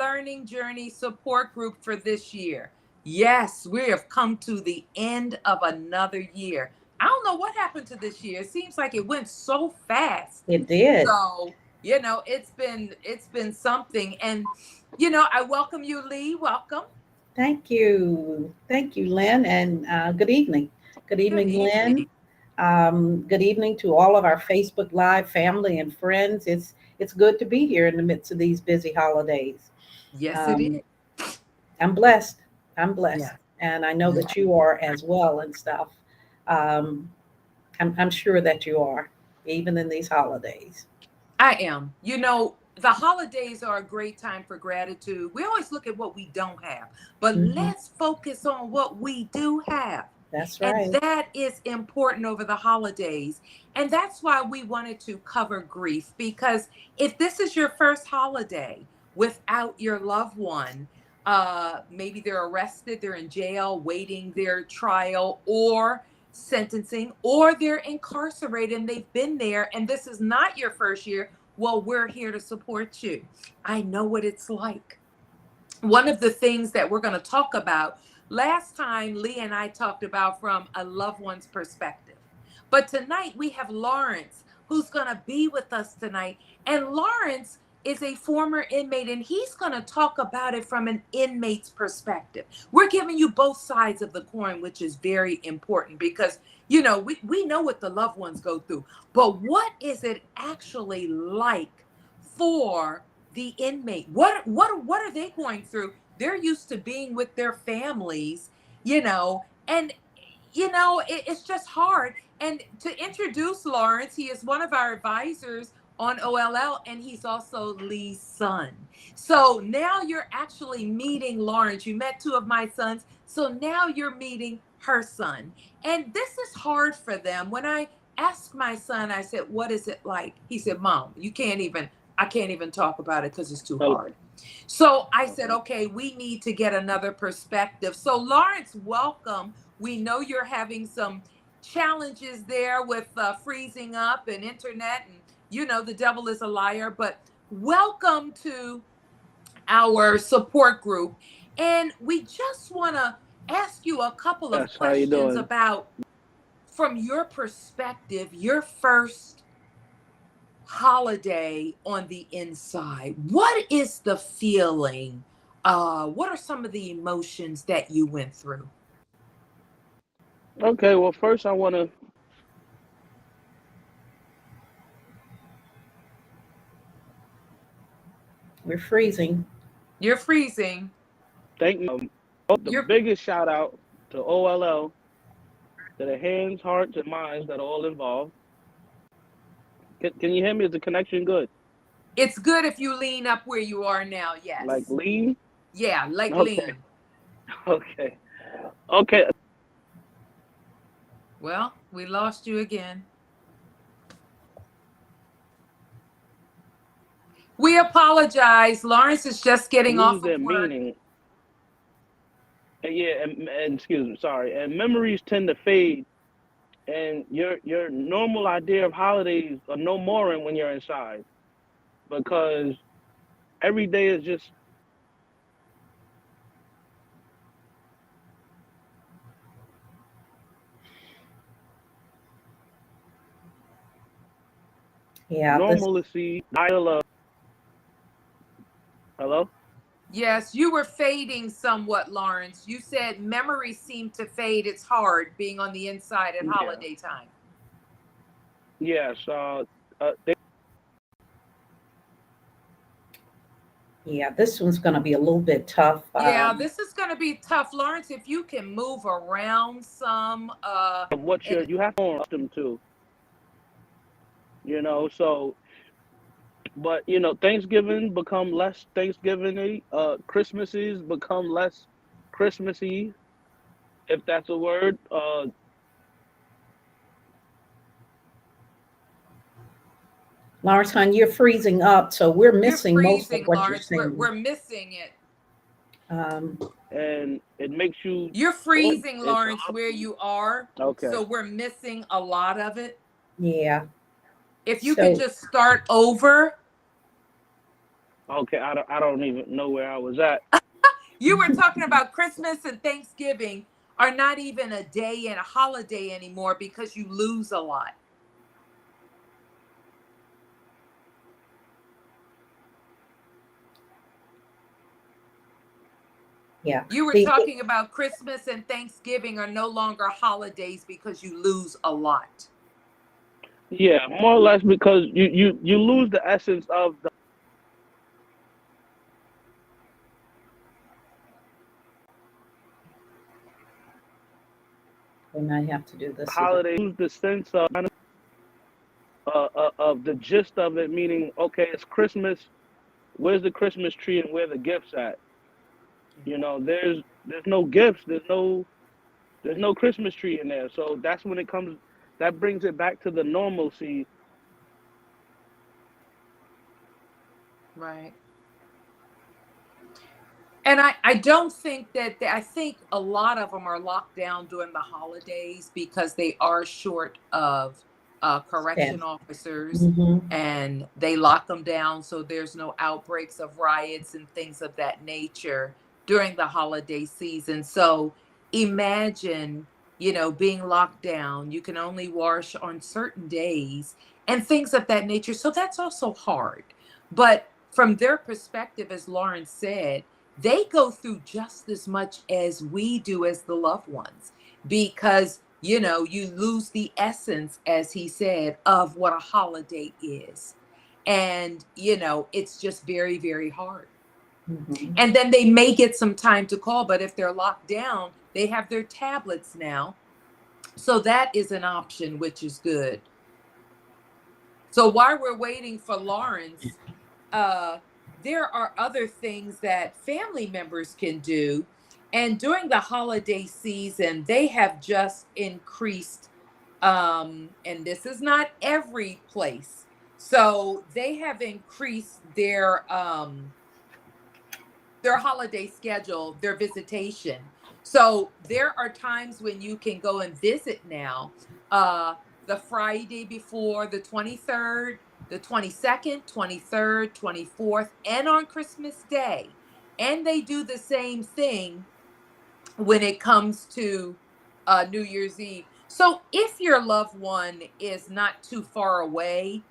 learning journey support group for this year. Yes, we have come to the end of another year. I don't know what happened to this year. It seems like it went so fast. It did. So, it's been something. And I welcome you, Lee. Welcome. Thank you. Thank you, Lynn, and good evening. Good Good evening, Lynn. evening. Good evening to all of our Facebook Live family and friends. It's good to be here in the midst of these busy holidays. Yes, it Um, is. I'm blessed. I'm blessed, Yeah. and I know Yeah. that you are as well and stuff. Um, I'm sure that you are, even in these holidays. I am. The holidays are a great time for gratitude. We always look at what we don't have, but Hmm. let's focus on what we do have. That's And right. that is important over the holidays. And that's why we wanted to cover grief, because if this is your first holiday without your loved one, maybe they're arrested, they're in jail, waiting their trial or sentencing, or they're incarcerated and they've been there, and this is not your first year. Well, we're here to support you. I know what it's like. One of the things that we're going to talk about, last time Lee and I talked about from a loved one's perspective. But tonight we have Lawrence, who's going to be with us tonight. And Lawrence is a former inmate, and he's going to talk about it from an inmate's perspective. We're giving you both sides of the coin, which is very important because, we know what the loved ones go through. But what is it actually like for the inmate? What are they going through? They're used to being with their families, and it's just hard. And to introduce Lawrence, he is one of our advisors on OLL, and he's also Lee's son. So now you're actually meeting Lawrence. You met two of my sons, so now you're meeting her son. And this is hard for them. When I asked my son, I said, "What is it like?" He said, "Mom, I can't even talk about it because it's too Oh, hard." So I said, okay. "Okay, we need to get another perspective." So Lawrence, welcome. We know you're having some challenges there with freezing up and internet, and the devil is a liar. But welcome to our support group. And we just want to ask you a couple of Yes, how you questions doing? about, from your perspective, your first holiday on the inside. What is the feeling? What are some of the emotions that you went through? Okay, well, first I want to We're freezing. You're freezing. thank the You're biggest shout out to OLL, to the hands, hearts, and minds that are all involved. Can you hear me? Is the connection good? It's good if you lean up where you are now. Like Yes. lean? Yeah, like Okay, lean. okay, okay. Well, we lost you again. We apologize. Lawrence is just getting Lose off their of work. meaning. And yeah, and excuse me, sorry. And memories tend to fade, and your normal idea of holidays are no more when you're inside because every day is just Yeah, this. normalcy, dial-up. Hello? Yes, you were fading somewhat, Lawrence. You said memories seem to fade. It's hard being on the inside at Yeah. holiday time. Yes. They, Yeah, this one's going to be a little bit tough. Yeah, this is going to be tough, Lawrence. If you can move around some, what and you have to them to, so, but, Thanksgiving become less Thanksgiving, Christmases become less Christmassy, if that's a word. Lawrence, hon, you're freezing up, so we're you're missing most of freezing, what you're Lawrence. We're saying. we're missing it. Um, And it makes you, You're oh, freezing, it's Lawrence, up. where you are. Okay. So we're missing a lot of it. yeah. If you could So, just start over. Okay, I don't even know where I was at. You were talking about Christmas and Thanksgiving are not even a day and a holiday anymore because you lose a lot. Yeah. You were The talking about Christmas and Thanksgiving are no longer holidays because you lose a lot. Yeah, more or less because you lose the essence of the we might have to do this again. holiday, lose the sense of the gist of it. Meaning, okay, it's Christmas. Where's the Christmas tree and where the gifts at? You know, there's no gifts. There's no Christmas tree in there. So that's when it comes. That brings it back to the normalcy. Right. And I don't think that I think a lot of them are locked down during the holidays because they are short of correction Yes. officers, Mm-hmm. and they lock them down so there's no outbreaks of riots and things of that nature during the holiday season. So imagine, being locked down. You can only wash on certain days and things of that nature. So that's also hard. But from their perspective, as Lauren said, they go through just as much as we do as the loved ones because you lose the essence, as he said, of what a holiday is. And it's just very, very hard. Mm-hmm. And then they may get some time to call, but if they're locked down, they have their tablets now, so that is an option, which is good. So while we're waiting for Lawrence, uh, there are other things that family members can do. And during the holiday season, they have just increased, and this is not every place. So they have increased their holiday schedule, their visitation. So there are times when you can go and visit now. The Friday before the 23rd, the 22nd, 23rd, 24th, and on Christmas Day. And they do the same thing when it comes to New Year's Eve. So if your loved one is not too far away,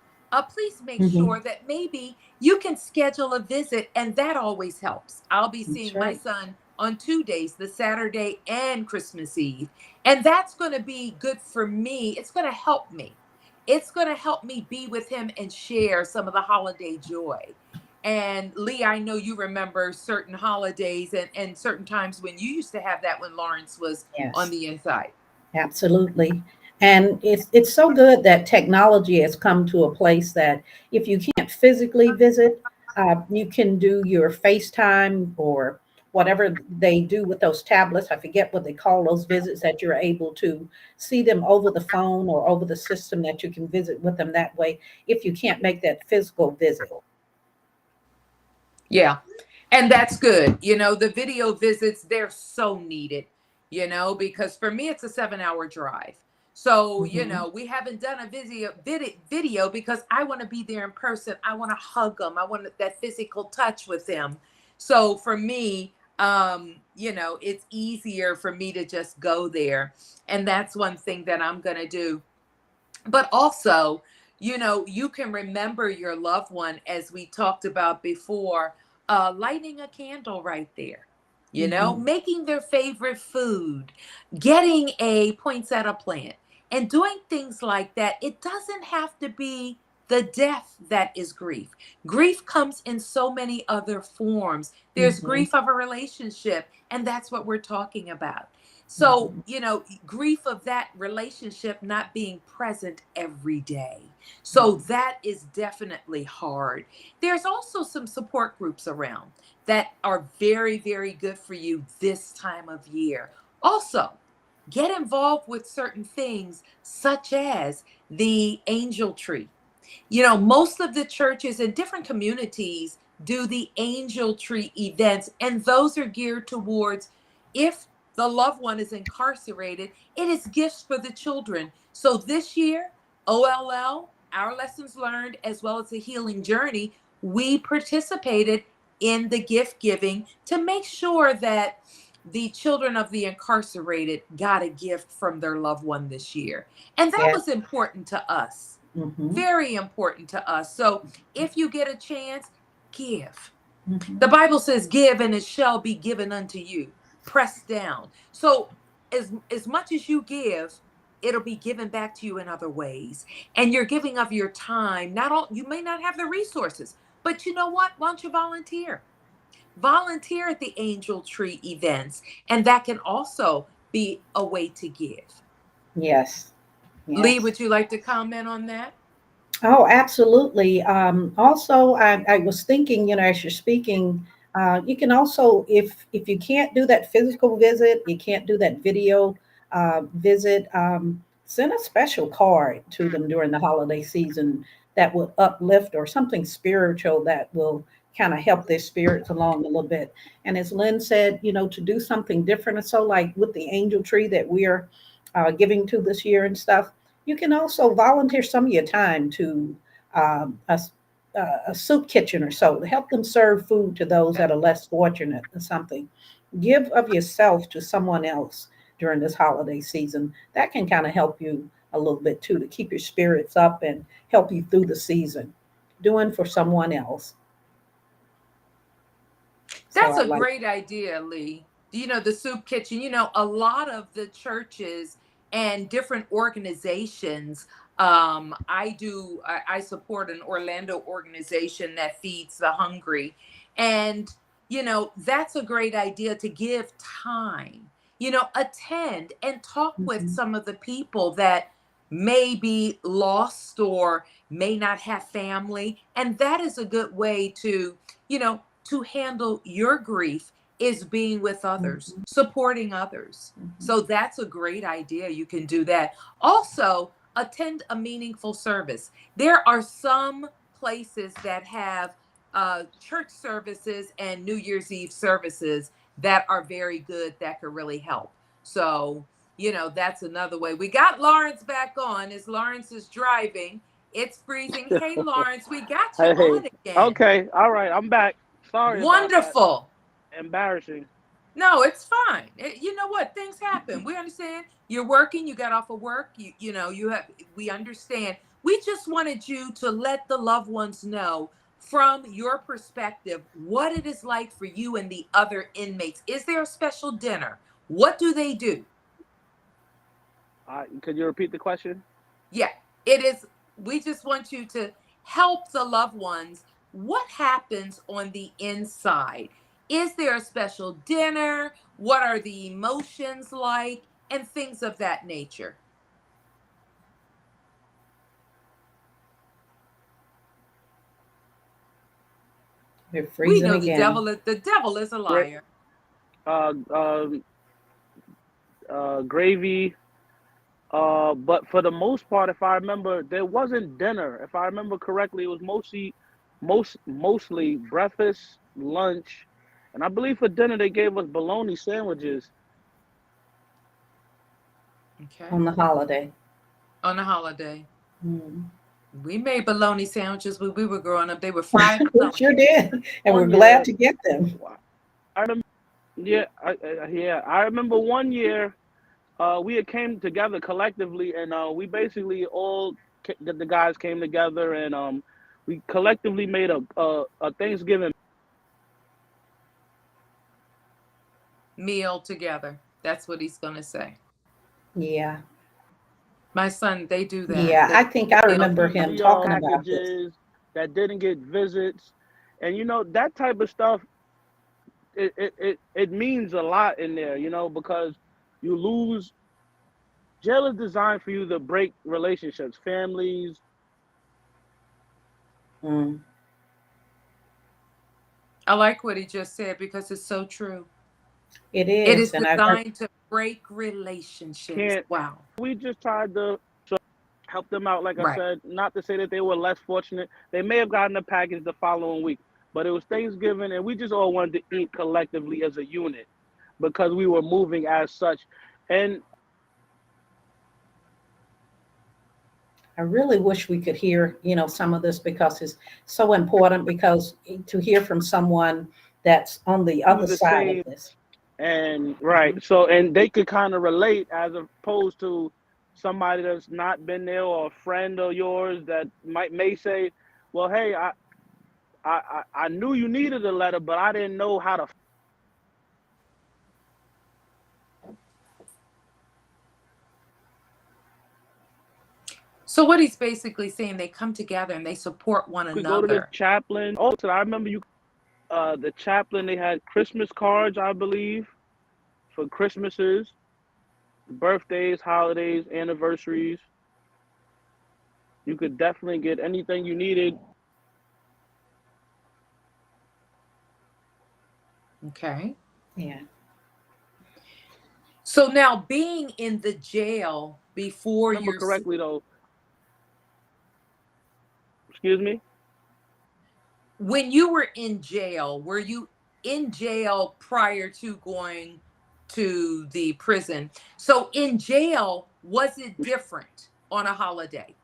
please make Mm-hmm. sure that maybe you can schedule a visit, and that always helps. I'll be That's seeing my right. son on 2 days, the Saturday and Christmas Eve, and that's going to be good for me. It's going to help me. It's going to help me be with him and share some of the holiday joy. And Lee, I know you remember certain holidays and certain times when you used to have that when Lawrence was on Yes. the inside. Absolutely. And it's so good that technology has come to a place that if you can't physically visit, you can do your FaceTime or whatever they do with those tablets. I forget what they call those visits that you're able to see them over the phone or over the system that you can visit with them that way if you can't make that physical visit. Yeah. And that's good. The video visits, they're so needed, because for me, it's a 7-hour drive. So, Hmm. we haven't done a video because I want to be there in person. I want to hug them. I want that physical touch with them. So for me, it's easier for me to just go there. And that's one thing that I'm going to do. But also, you can remember your loved one, as we talked about before, lighting a candle right there, Hmm. making their favorite food, getting a poinsettia plant, and doing things like that. It doesn't have to be the death that is grief. Grief comes in so many other forms. There's Hmm. grief of a relationship, and that's what we're talking about. So, Hmm. grief of that relationship not being present every day. So, Hmm. that is definitely hard. There's also some support groups around that are very, very good for you this time of year. Also, get involved with certain things such as the angel tree. Most of the churches in different communities do the angel tree events, and those are geared towards if the loved one is incarcerated, it is gifts for the children. So this year, OLL, our lessons learned, as well as the healing journey, we participated in the gift giving to make sure that the children of the incarcerated got a gift from their loved one this year. And that Yes. was important to us, Mm-hmm. very important to us. So if you get a chance, give. The Mm-hmm. Bible says, give and it shall be given unto you, pressed down. So as much as you give, it'll be given back to you in other ways. And you're giving of your time. Not all, you may not have the resources, but you know what? Why don't you volunteer? Volunteer at the Angel Tree events. And that can also be a way to give. Yes. Lee, Yes. would you like to comment on that? Oh, absolutely. Also, I was thinking, as you're speaking, you can also, if you can't do that physical visit, you can't do that video visit, send a special card to them during the holiday season that will uplift, or something spiritual that will kind of help their spirits along a little bit. And as Lynn said, to do something different, and so like with the angel tree that we're giving to this year and stuff, you can also volunteer some of your time to um, a, a soup kitchen or so to help them serve food to those that are less fortunate or something. Give of yourself to someone else during this holiday season. That can kind of help you a little bit too, to keep your spirits up and help you through the season. Doing for someone else. So That's I a like. great idea, Lee. The soup kitchen, a lot of the churches and different organizations. I support an Orlando organization that feeds the hungry. And, that's a great idea to give time, attend and talk with Mhm, some of the people that may be lost or may not have family. And that is a good way to handle your grief is being with others, mhm, supporting others. mhm. So that's a great idea. You can do that. Also, attend a meaningful service. There are some places that have church services and New Year's Eve services that are very good that could really help. So, that's another way. We got Lawrence back on as Lawrence is driving. It's freezing. Hey, Lawrence, we got you Hey, on again. okay, all right, I'm back. Sorry about that. Wonderful. Embarrassing. No, it's fine. You know what? Things happen. We understand. You're working, you got off of work, you have we understand. We just wanted you to let the loved ones know from your perspective what it is like for you and the other inmates. Is there a special dinner? What do they do? Could you repeat the question? Yeah, it is. We just want you to help the loved ones. What happens on the inside? Is there a special dinner? What are the emotions like? And things of that nature. They're We freezing know again. the devil is a Great. liar. Uh, um, Gravy. But for the most part, if I remember, there wasn't dinner. If I remember correctly, it was mostly breakfast, lunch, and I believe for dinner they gave us bologna sandwiches. Okay. On the holiday. On a holiday. Mm. We made bologna sandwiches when we were growing up. They were fried We bologna. sure did, and we're One glad year, to get them. I remember, yeah, I remember one year, we had came together collectively, and we basically the guys came together, and we collectively made a Thanksgiving. Meal together. That's what he's going to say. Yeah, My son, they do that. yeah. They I think I meal remember him Easy talking about this. packages that didn't get visits, and that type of stuff. It means a lot in there, because you lose. Jail is designed for you to break relationships, families. Mm, I like what he just said because it's so true. it It is is, and I designed to break relationships. Can't Wow. We just tried to help them out? Like I Right. said, not to say that they were less fortunate. They may have gotten a package the following week, but it was Thanksgiving, and we just all wanted to eat collectively as a unit because we were moving as such. And I really wish we could hear, some of this because it's so important because to hear from someone that's on the through other the side of same, this. and Mhm. right. So and they could kind of relate as opposed to somebody that's not been there or a friend of yours that may say, well, hey, I knew you needed a letter, but I didn't know how to. So what he's basically saying, they come together and they support one You could go to the another. chaplain. Also, I remember the chaplain, they had Christmas cards, I believe, for Christmases, birthdays, holidays, anniversaries. You could definitely get anything you needed. Okay. Yeah. So now being in the jail before Remember you're, correctly though, excuse me? when you were in jail, were you in jail prior to going to the prison? So in jail, was it different on a holiday?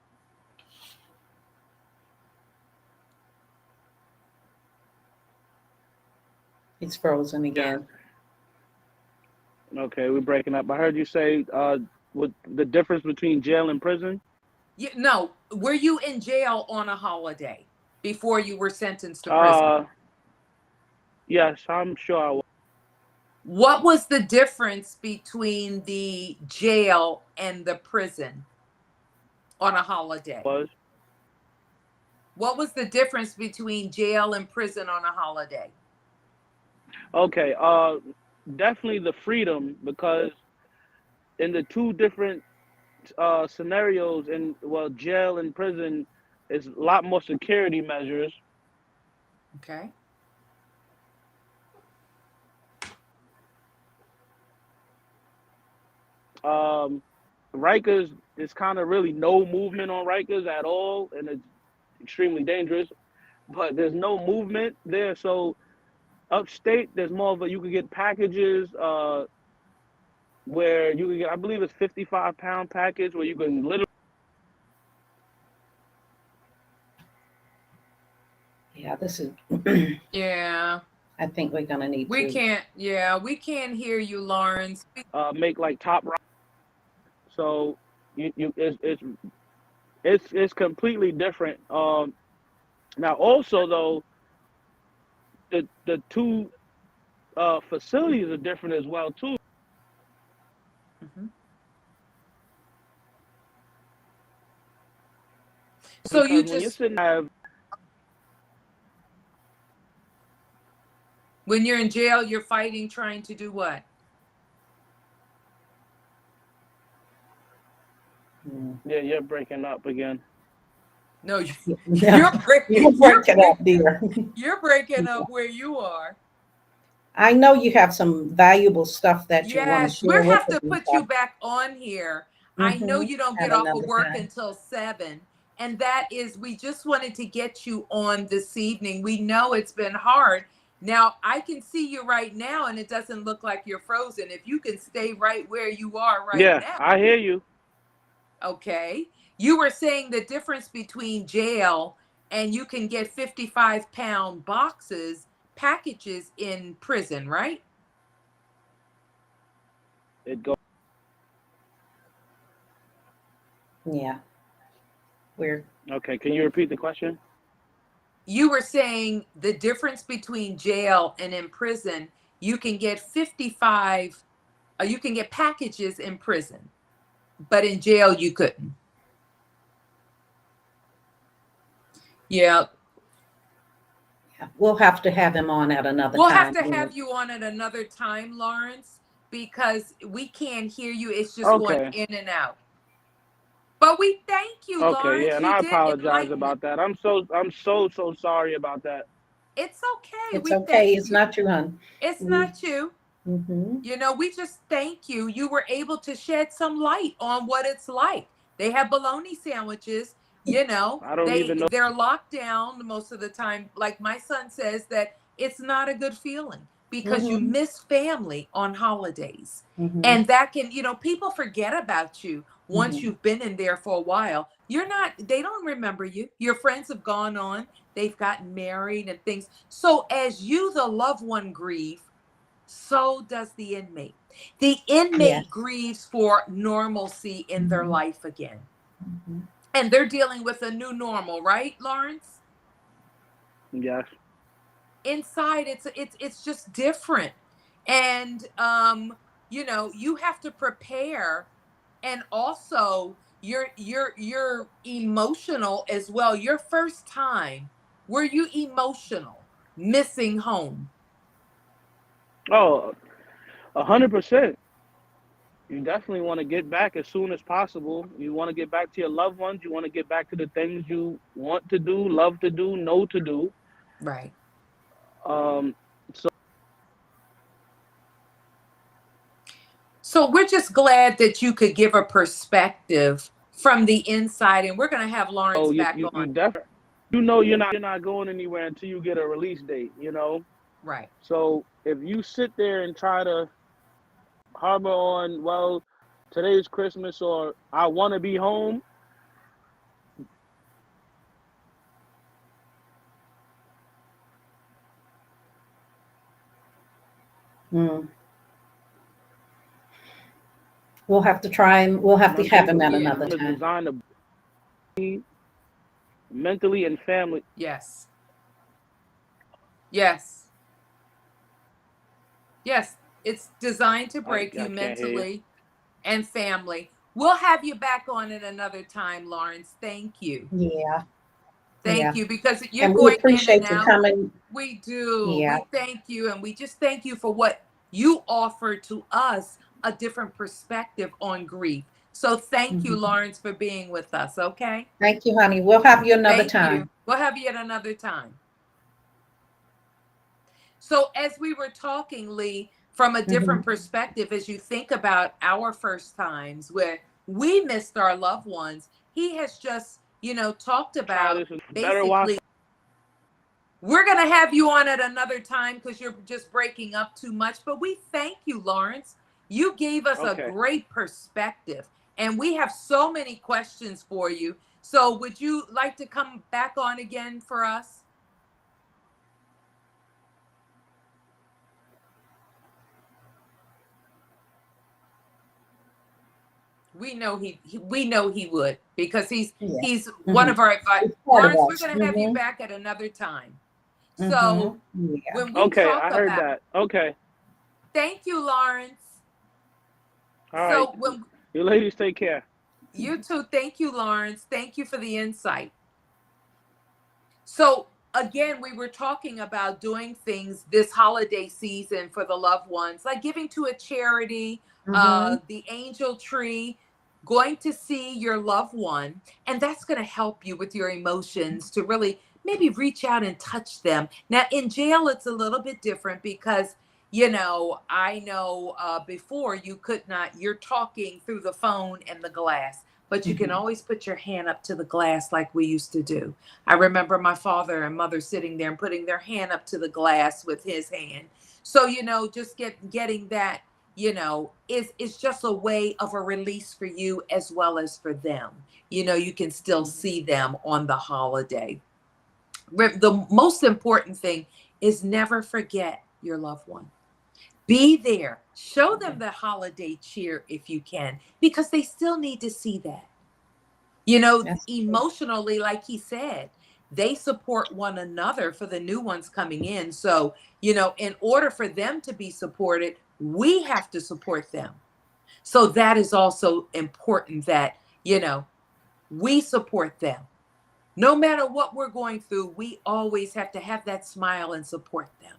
It's frozen Yeah. again. Okay, we're breaking up. I heard you say what the difference between jail and prison? No, were you in jail on a holiday before you were sentenced to prison? Uh yes, I'm sure I What was the difference between the jail and the prison on a holiday? was. What was the difference between jail and prison on a holiday? Okay, definitely the freedom because in the two different scenarios in well jail and prison is a lot more security measures. Okay. Um, Rikers is kind of really no movement on Rikers at all, and it's extremely dangerous. But there's no movement there, so upstate there's more of a you can get packages where you can get I believe it's 55 pound package where you can literally Yeah, this is, Yeah. I think we're going to need We to. can't, yeah, we can't hear you, Lawrence. make like top. So it's completely different. Now also though the two facilities are different as well too Mhm. So because you when you're just, sitting have when you're in jail, you're fighting, trying to do what? Mm. yeah you're breaking up again. No, Yeah, you break it up, dear. you're breaking up where you are. I know you have some valuable stuff that you want to Yes, share we'll with have us. to put you back on here. I know you don't At get off of another work time. until 7. And that is, we just wanted to get you on this evening. We know it's been hard. Now, I can see you right now, and it doesn't look like you're frozen. If you can stay right where you are right Yeah, now, I hear you. okay? You were saying the difference between jail and you can get 55-pound boxes, packages in prison, right? It goes. Yeah, we're Okay, can you repeat the question? You were saying the difference between jail and in prison, you can get 55, you can get packages in prison, but in jail you couldn't. Yeah. we'll have to have him on at another We'll have time. to have you on at another time, Lawrence, because we can't hear you. It's just going Okay. in and out. But we thank you, Okay, yeah, Lawrence. and You I did apologize enlighten us. about that. I'm so sorry about that. It's okay. It's We thank okay. It's you. not you, hon. It's We, not you. hmm You know, we just thank you. You were able to shed some light on what it's like. They have bologna sandwiches, I don't they even know. they're locked down most of the time. Like my son says that it's not a good feeling because you hmm miss family on holidays. hmm And that can, people forget about you once hmm you've been in there for a while. They don't remember you. Your friends have gone on, they've gotten married and things. So as you, the loved one, grieve, so does the inmate. The inmate Yes. grieves for normalcy in their Mhm. life again. Mhm. And they're dealing with a new normal, right, Lawrence? Yes. Inside it's just different. And you have to prepare, and also you're emotional as well. Your first time, were you emotional missing home? Oh, 100%. You definitely want to get back as soon as possible. You want to get back to your loved ones. You want to get back to the things you want to do, love to do, know to do. Right. Um, So we're just glad that you could give a perspective from the inside, and we're going to have Lawrence so back you on. definitely, you know, you're not going anywhere until you get a release date. You know. Right. So if you sit there and try to harbor on, well, today's Christmas or I want to be home. Mm. We'll have to try and we'll have to Months have him into at Yeah. another is time. designed to be mentally and family. Yes. Yes. Yes. It's designed to break I you can't hear you. mentally and family. We'll have you back on at another time, Lawrence. Thank you. Yeah. Thank Yeah. you, because you're And we going in and appreciate you out. coming. We do. Yeah. We thank you. And we just thank you for what you offer to us, a different perspective on grief. So thank you, Mhm. Lawrence, for being with us. Okay. Thank you, honey. We'll have you another Thank you. time. We'll have you at another time. So, as we were talking, Lee, from a different Hmm. perspective, as you think about our first times where we missed our loved ones, he has just, talked Try about this and better basically. Wi-Fi. We're going to have you on at another time because you're just breaking up too much. But we thank you, Lawrence. You gave us a Okay. great perspective, and we have so many questions for you. So, would you like to come back on again for us? We know he would, because Yeah. he's one Hmm. of our advice. It's part of Lawrence, we're us. going to have you Hmm. back at another time. Hmm. So Yeah. when we Okay, talk I heard about, that. Okay. thank you, Lawrence. All right. So when You ladies take care. you too, thank you, Lawrence. Thank you for the insight. So again, we were talking about doing things this holiday season for the loved ones, like giving to a charity, Hmm. the angel tree, going to see your loved one, and that's going to help you with your emotions to really maybe reach out and touch them. Now, in jail, it's a little bit different because I know before you could not, you're talking through the phone and the glass, but you can Hmm. always put your hand up to the glass like we used to do. I remember my father and mother sitting there and putting their hand up to the glass with his hand. So, just getting that, is just a way of a release for you as well as for them. You can still see them on the holiday. The most important thing is never forget your loved one. Be there. Show them the holiday cheer if you can, because they still need to see that. That's true. Emotionally, like he said, they support one another for the new ones coming in. So, in order for them to be supported, we have to support them. So that is also important that, we support them. No matter what we're going through, we always have to have that smile and support them.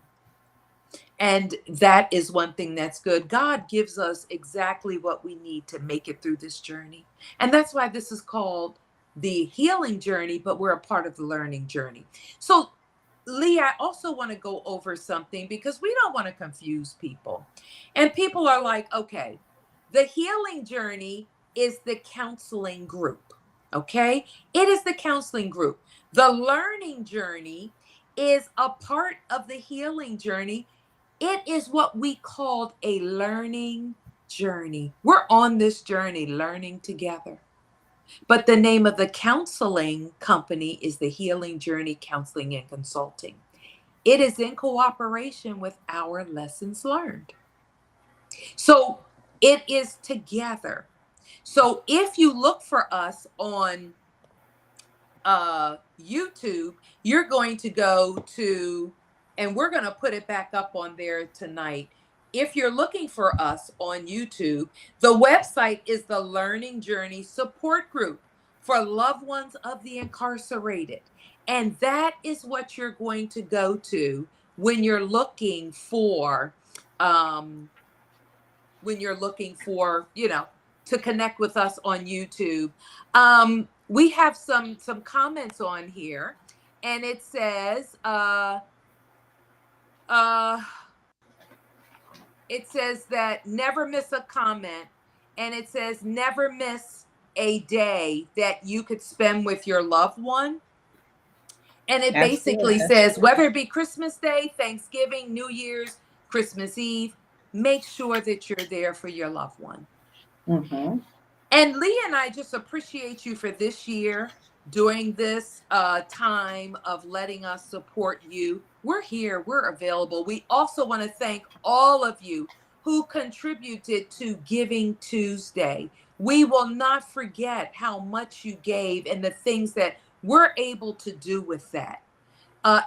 And that is one thing that's good. God gives us exactly what we need to make it through this journey. And that's why this is called the healing journey, but we're a part of the learning journey. So, Lee, I also want to go over something because we don't want to confuse people. And people are like, okay, the healing journey is the counseling group. Okay. It is the counseling group. The learning journey is a part of the healing journey. It is what we called a learning journey. We're on this journey learning together. But the name of the counseling company is the Healing Journey Counseling and Consulting. It is in cooperation with our lessons learned. So it is together. So if you look for us on YouTube, you're going to go to, and we're going to put it back up on there tonight. If you're looking for us on YouTube, the website is the Learning Journey Support Group for Loved Ones of the Incarcerated. And that is what you're going to go to when you're looking for um, to connect with us on YouTube. We have some comments on here, and uh, it says that never miss a comment, and it says never miss a day that you could spend with your loved one. And it basically Absolutely. says whether it be Christmas Day, Thanksgiving, New Year's, Christmas Eve, make sure that you're there for your loved one. Mm-hmm. And Lee and I just appreciate you for this year during this time of letting us support you. We're here, we're available. We also want to thank all of you who contributed to Giving Tuesday. We will not forget how much you gave and the things that we're able to do with that.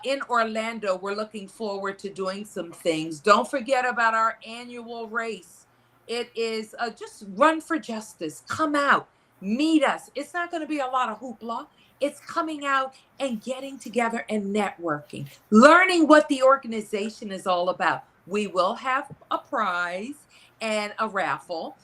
In Orlando, we're looking forward to doing some things. Don't forget about our annual race. It is just run for justice. Come out, meet us. It's not going to be a lot of hoopla. It's coming out and getting together and networking, learning what the organization is all about. We will have a prize and a raffle.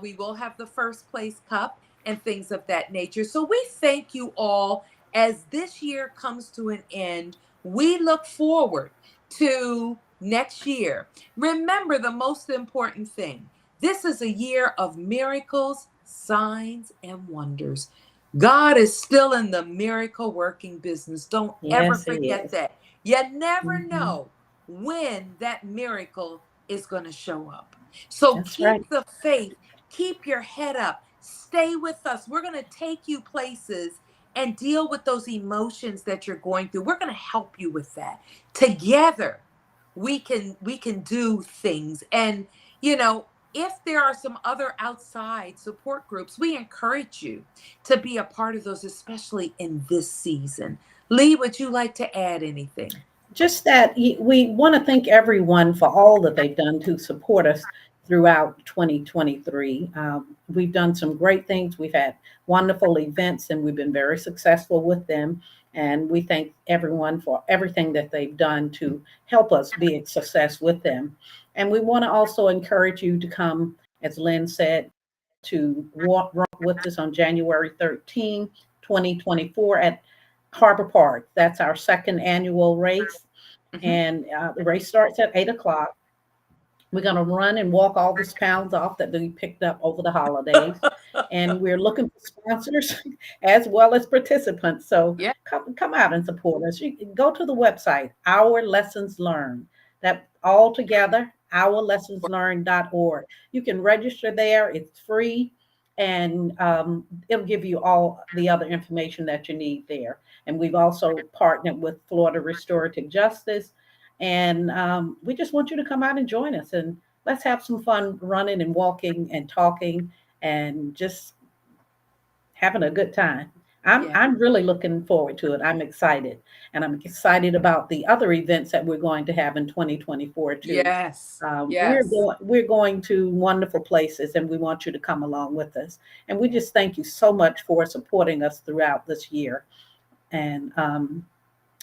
We will have the first place cup and things of that nature. So we thank you all as this year comes to an end. We look forward to next year. Remember the most important thing. This is a year of miracles, signs, and wonders. God is still in the miracle working business. Don't ever Yes, it forget is. that. You never Mm-hmm. know when that miracle is going to show up. So That's right. keep the faith, keep your head up, stay with us. We're going to take you places and deal with those emotions that you're going through. We're going to help you with that. Together, we can do things. And if there are some other outside support groups, we encourage you to be a part of those, especially in this season. Lee, would you like to add anything? Just that we want to thank everyone for all that they've done to support us throughout 2023. We've done some great things. We've had wonderful events and we've been very successful with them. And we thank everyone for everything that they've done to help us be a success with them. And we want to also encourage you to come, as Lynn said, to walk with us on January 13, 2024 at Harbor Park. That's our second annual race. Mhm. And the race starts at 8 o'clock. We're going to run and walk all these pounds off that we picked up over the holidays. And we're looking for sponsors as well as participants. So Yeah, come out and support us. You can go to the website, Our Lessons Learned. That all together, ourlessonslearned.org. You can register there. It's free. And it'll give you all the other information that you need there. And we've also partnered with Florida Restorative Justice. And we just want you to come out and join us and let's have some fun running and walking and talking and just having a good time. I'm yeah, I'm really looking forward to it. I'm excited, and I'm excited about the other events that we're going to have in 2024 too. yes, We're yes, going to wonderful places, and we want you to come along with us. And we yeah, just thank you so much for supporting us throughout this year. And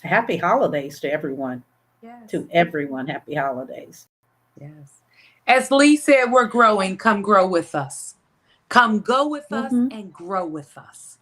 happy holidays to everyone. yes, To everyone, happy holidays. yes. As Lee said, we're growing. Come grow with us. Come go with us Hmm. and grow with us.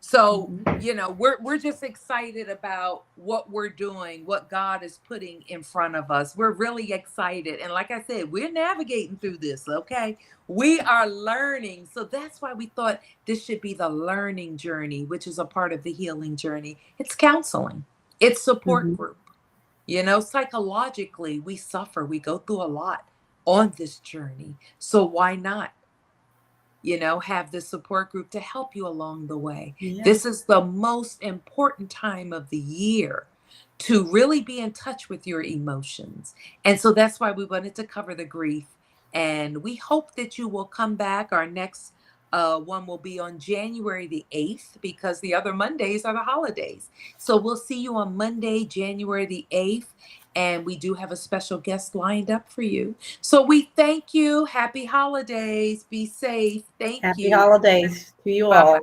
So, Hmm. we're just excited about what we're doing, what God is putting in front of us. We're really excited. And like I said, we're navigating through this, okay? We are learning. So that's why we thought this should be the learning journey, which is a part of the healing journey. It's counseling. It's support Hmm. group. Psychologically, we suffer. We go through a lot on this journey. So why not? have the support group to help you along the way. Yeah. This is the most important time of the year to really be in touch with your emotions. And so that's why we wanted to cover the grief. And we hope that you will come back. Our next one will be on January the 8th because the other Mondays are the holidays. So we'll see you on Monday, January the 8th. And we do have a special guest lined up for you. So we thank you. Happy holidays. Be safe. Thank Happy you. holidays to you Bye bye. all.